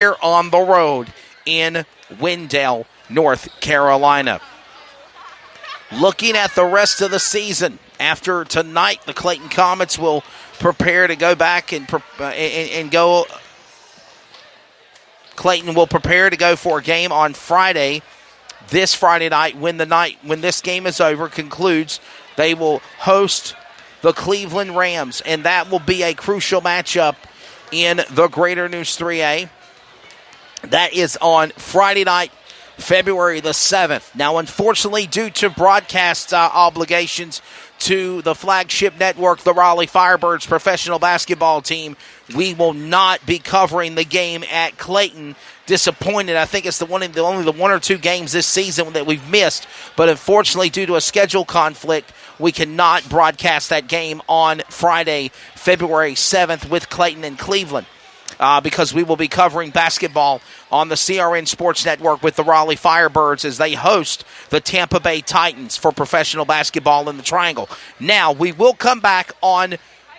here on the road in Wendell, North Carolina. Looking at the rest of the season, after tonight, the Clayton Comets will prepare to go back and go. Clayton will prepare to go for a game on Friday. This Friday night, when this game is over, concludes, they will host the Cleveland Rams, and that will be a crucial matchup in the Greater News 3A. That is on Friday night, February the 7th. Now, unfortunately, due to broadcast obligations to the flagship network, the Raleigh Firebirds professional basketball team, we will not be covering the game at Clayton. Disappointed. I think it's only the one or two games this season that we've missed, but unfortunately, due to a schedule conflict, we cannot broadcast that game on Friday, February 7th with Clayton and Cleveland. Because we will be covering basketball on the CRN Sports Network with the Raleigh Firebirds as they host the Tampa Bay Titans for professional basketball in the Triangle. Now, we will come back on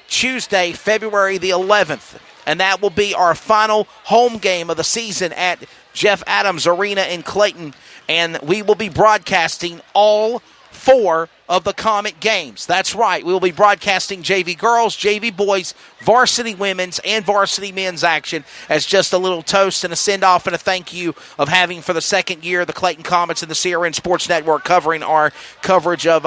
Tuesday, February the 11th, and that will be our final home game of the season at Jeff Adams Arena in Clayton, and we will be broadcasting all 4 of the Comet games. That's right. We will be broadcasting JV girls, JV boys, varsity women's, and varsity men's action as just a little toast and a send-off and a thank you of having for the second year the Clayton Comets and the CRN Sports Network covering our coverage of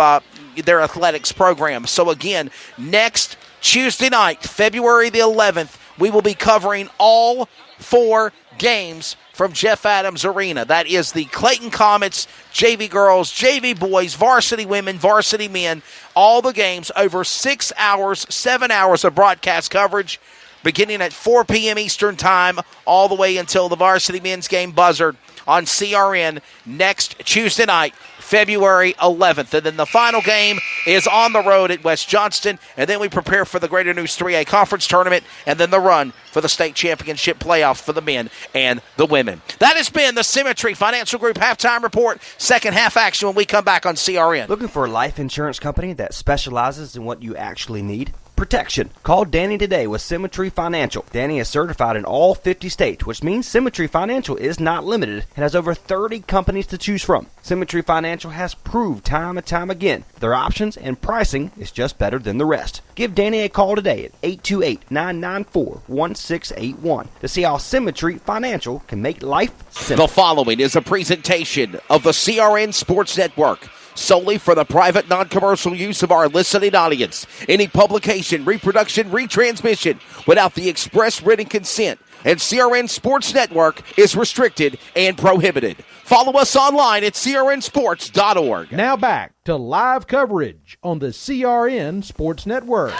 their athletics program. So again, next Tuesday night, February the 11th, we will be covering all 4 games from Jeff Adams Arena. That is the Clayton Comets, JV girls, JV boys, varsity women, varsity men, all the games over 6 hours, 7 hours of broadcast coverage, beginning at 4 p.m. Eastern Time, all the way until the varsity men's game buzzard on CRN next Tuesday night, February 11th. And then the final game is on the road at West Johnston, and then we prepare for the Greater News 3A Conference Tournament, and then the run for the state championship playoffs for the men and the women. That has been the Symmetry Financial Group Halftime Report. Second half action when we come back on CRN. Looking for a life insurance company that specializes in what you actually need? Protection. Call Danny today with Symmetry Financial. Danny is certified in all 50 states, which means Symmetry Financial is not limited and has over 30 companies to choose from. Symmetry Financial has proved time and time again their options and pricing is just better than the rest. Give Danny a call today at 828-994-1681 to see how Symmetry Financial can make life simple. The following is a presentation of the CRN Sports Network, solely for the private, non-commercial use of our listening audience. Any publication, reproduction, retransmission without the express written consent and CRN Sports Network is restricted and prohibited. Follow us online at crnsports.org. Now back to live coverage on the CRN Sports Network.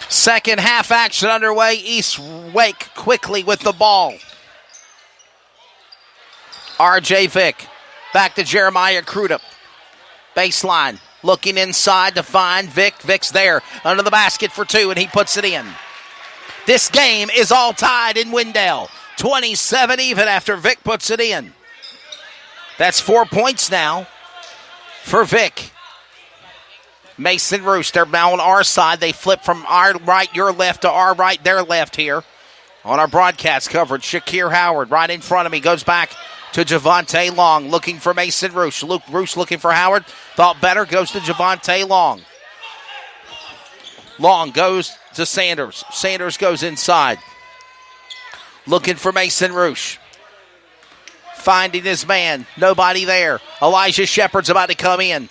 Second half action underway. East Wake quickly with the ball. R.J. Vick. Back to Jeremiah Crudup. Baseline. Looking inside to find Vick. Vick's there under the basket for 2, and he puts it in. This game is all tied in Wendell. 27 even after Vick puts it in. That's 4 points now for Vick. Mason Roost, they're now on our side. They flip from our right, your left, to our right, their left here on our broadcast coverage. Shakir Howard right in front of me goes back to Javante Long, looking for Mason Roosh. Luke Roosh looking for Howard. Thought better, goes to Javante Long. Long goes to Sanders. Sanders goes inside. Looking for Mason Roosh. Finding his man. Nobody there. Elijah Shepard's about to come in.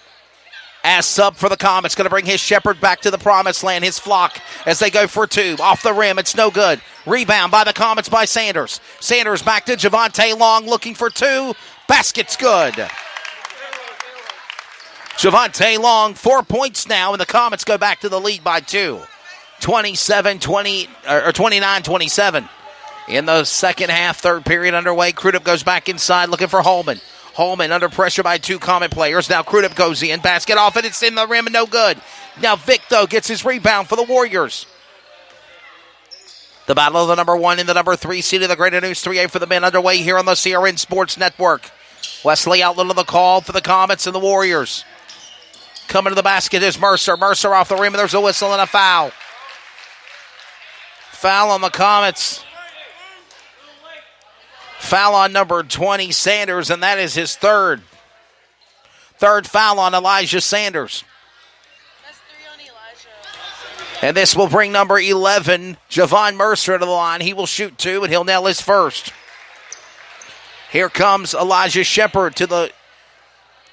As sub for the Comets. Going to bring his Shepard back to the promised land. His flock as they go for 2. Off the rim. It's no good. Rebound by the Comets by Sanders. Sanders back to Javante Long looking for 2. Basket's good. Javante Long, 4 points now, and the Comets go back to the lead by 2. 29-27. In the second half, third period underway. Crudup goes back inside looking for Holman. Holman under pressure by 2 Comet players. Now Crudup goes in. Basket off, and it's in the rim and no good. Now Vick, though, gets his rebound for the Warriors. The battle of the number 1 and the number 3 seed of the Greater News 3A for the men underway here on the CRN Sports Network. Wesley Outland on the call for the Comets and the Warriors. Coming to the basket is Mercer. Mercer off the rim, and there's a whistle and a foul. Foul on the Comets. Foul on number 20, Sanders, and that is his third. Third foul on Elijah Sanders. That's 3 on Elijah. And this will bring number 11, Javon Mercer, to the line. He will shoot 2, and he'll nail his first. Here comes Elijah Shepard to the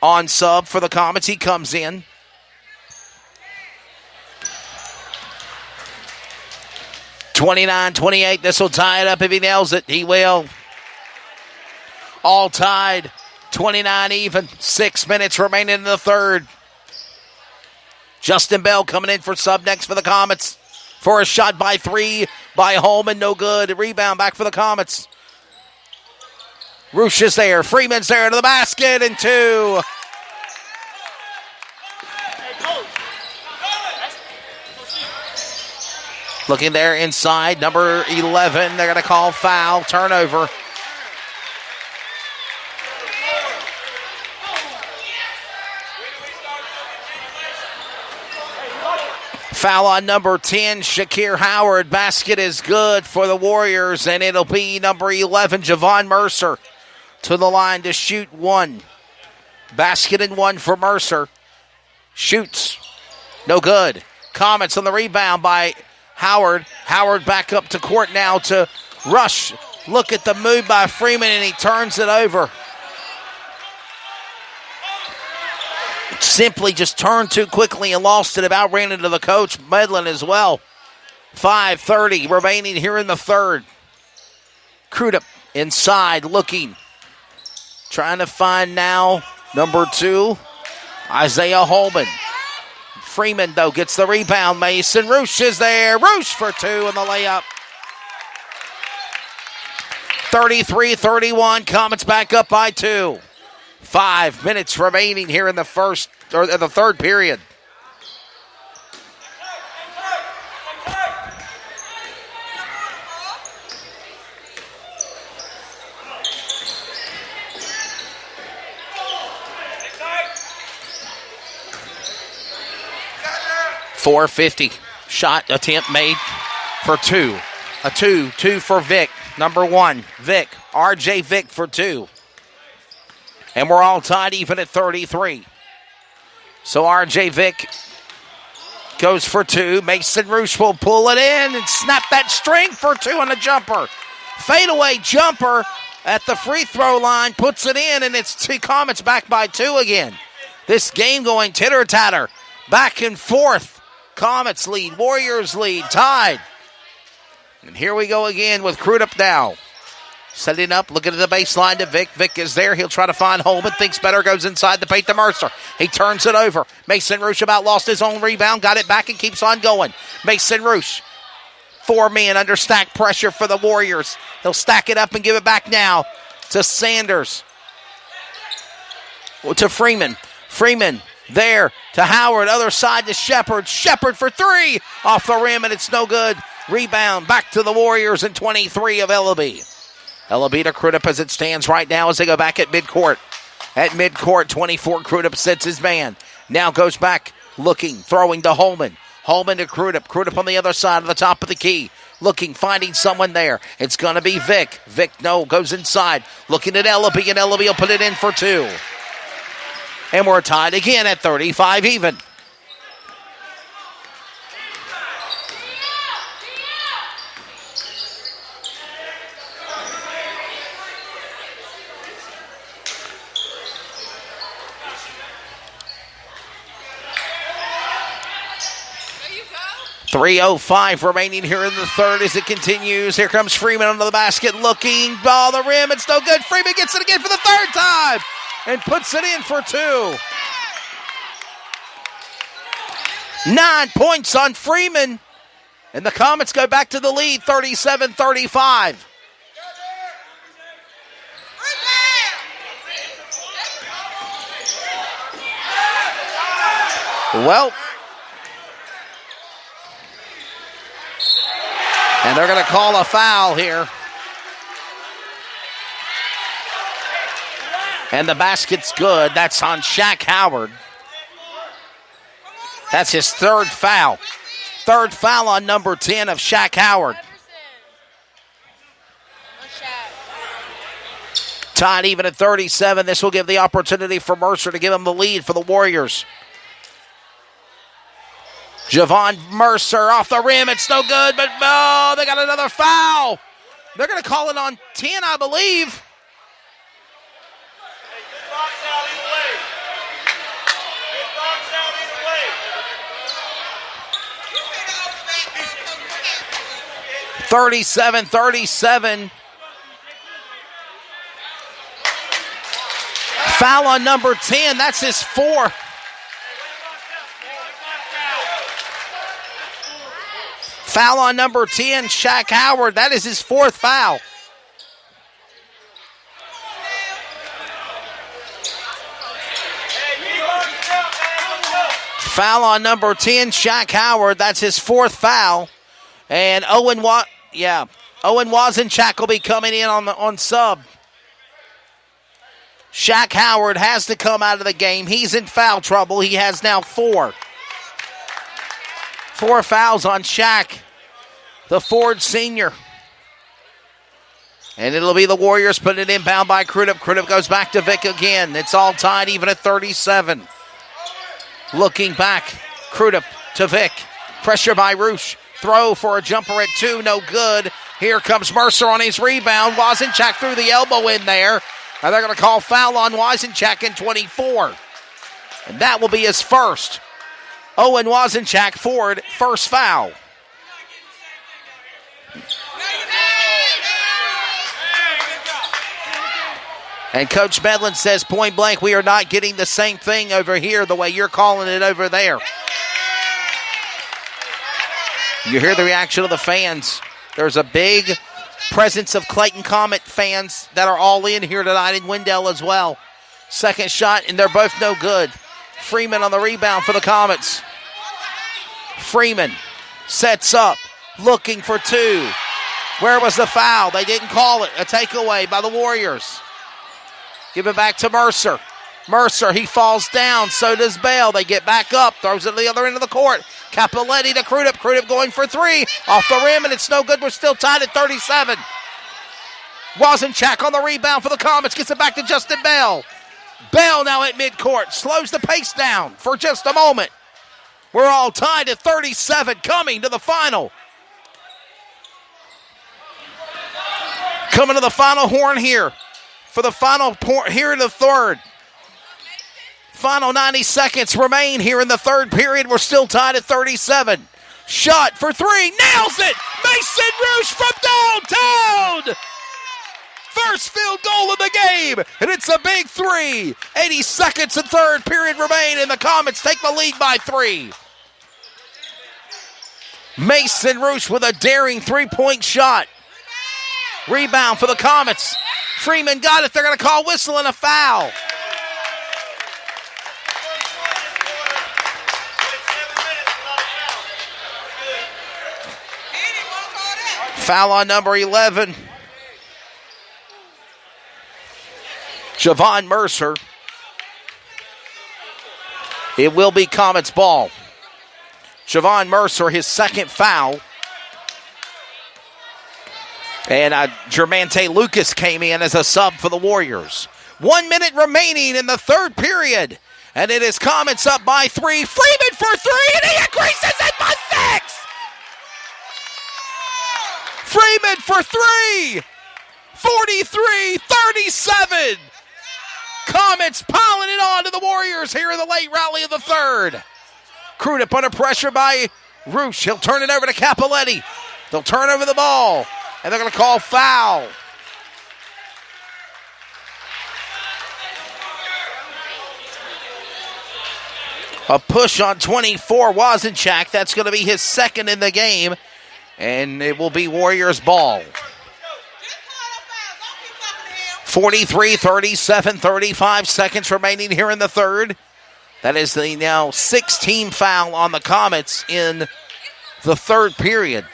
on sub for the Comets. He comes in. (29-28). This will tie it up if he nails it. He will. All tied. 29 even. 6 minutes remaining in the third. Justin Bell coming in for sub next for the Comets. For a shot by 3 by Holman. No good. A rebound back for the Comets. Roosh is there. Freeman's there to the basket and 2. Looking there inside. Number 11. They're going to call foul. Turnover. Foul on number 10, Shakir Howard. Basket is good for the Warriors, and it'll be number 11, Javon Mercer, to the line to shoot 1. Basket and 1 for Mercer. Shoots. No good. Comets on the rebound by Howard. Howard back up to court now to rush. Look at the move by Freeman, and he turns it over. Simply just turned too quickly and lost it. About ran into the coach, Medlin, as well. 5:30 remaining here in the third. Crudup inside looking. Trying to find now number 2, Isaiah Holman. Freeman, though, gets the rebound. Mason Roosh is there. Roosh for 2 in the layup. 33-31. Comets back up by 2. 5 minutes remaining here in the third period. .450 shot attempt made for 2. A 2 for Vic. Number 1, Vic. RJ Vic for 2. And we're all tied even at 33. So RJ Vic goes for 2. Mason Roosh will pull it in and snap that string for 2 on a jumper. Fadeaway jumper at the free throw line, puts it in, and it's 2 Comets back by 2 again. This game going titter-tatter, back and forth. Comets lead, Warriors lead, tied. And here we go again with Crudup now. Setting up, looking at the baseline to Vic. Vic is there. He'll try to find Holman. Thinks better, goes inside the paint to Mercer. He turns it over. Mason Roosh about lost his own rebound. Got it back and keeps on going. Mason Roosh. 4 men under stack pressure for the Warriors. He'll stack it up and give it back now to Sanders. To Freeman. Freeman there to Howard. Other side to Shepard. Shepard for 3. Off the rim, and it's no good. Rebound back to the Warriors in 23 of Ellaby. Ellaby to Crudup as it stands right now as they go back at midcourt. At midcourt, 24, Crudup sets his man. Now goes back, looking, throwing to Holman. Holman to Crudup. Crudup on the other side of the top of the key. Looking, finding someone there. It's going to be Vic. Vic, no, goes inside. Looking at Ellaby, and Ellaby will put it in for 2. And we're tied again at 35 even. .305 remaining here in the third as it continues. Here comes Freeman under the basket, looking, ball the rim, it's no good. Freeman gets it again for the third time and puts it in for 2. 9 points on Freeman, and the Comets go back to the lead, 37-35. Well, and they're going to call a foul here. And the basket's good. That's on Shaq Howard. That's his third foul. Third foul on number 10 of Shaq Howard. Tied even at 37. This will give the opportunity for Mercer to give him the lead for the Warriors. Javon Mercer off the rim. It's no good, but they got another foul. They're going to call it on 10, I believe. (37-37). Foul on number 10. That's his fourth. Foul on number 10, Shaq Howard. That is his fourth foul. Foul on number 10, Shaq Howard. That's his fourth foul. And Owen Wazenchak will be coming in on sub. Shaq Howard has to come out of the game. He's in foul trouble. He has now 4. 4 fouls on Shaq, the Ford senior. And it'll be the Warriors putting it inbound by Crudup. Crudup goes back to Vic again. It's all tied even at 37. Looking back, Crudup to Vic. Pressure by Roosh. Throw for a jumper at 2, no good. Here comes Mercer on his rebound. Wazenchak threw the elbow in there. And they're going to call foul on Wazenchak in 24. And that will be his first. Owen Wazenchak, Ford, first foul. And Coach Medlin says point blank, we are not getting the same thing over here the way you're calling it over there. You hear the reaction of the fans. There's a big presence of Clayton Comet fans that are all in here tonight in Wendell as well. Second shot, and they're both no good. Freeman on the rebound for the Comets. Freeman sets up, looking for 2. Where was the foul? They didn't call it. A takeaway by the Warriors. Give it back to Mercer. Mercer, he falls down. So does Bell. They get back up. Throws it to the other end of the court. Capoletti to Crudup. Crudup going for 3. Off the rim, and it's no good. We're still tied at 37. Wazenchak on the rebound for the Comets. Gets it back to Justin Bell. Bell now at midcourt. Slows the pace down for just a moment. We're all tied at 37, coming to the final. Coming to the final horn here. For the final here in the third. Final 90 seconds remain here in the third period. We're still tied at 37. Shot for 3. Nails it! Mason Roosh from downtown! First field goal of the game, and it's a big 3. 80 seconds and third period remain, and the Comets take the lead by 3. Mason Roosh with a daring 3-point shot. Rebound for the Comets. Freeman got it. They're going to call whistle and a foul. Foul on number 11. Javon Mercer. It will be Comets ball. Javon Mercer, his second foul. And Jermante Lucas came in as a sub for the Warriors. 1 minute remaining in the third period. And it is Comets up by 3. Freeman for 3, and he increases it by 6! Freeman for 3! 43-37! Comets piling it on to the Warriors here in the late rally of the third. Crudup under pressure by Roosh. He'll turn it over to Capoletti. They'll turn over the ball, and they're going to call foul. A push on 24, Wazenchak. That's going to be his second in the game, and it will be Warriors ball. 43-37, 35 seconds remaining here in the third. That is the now 16th foul on the Comets in the third period.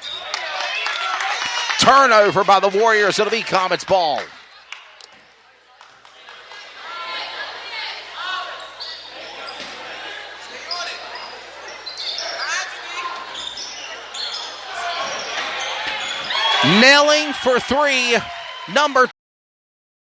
Turnover by the Warriors. It'll be Comets ball. Nailing for 3, number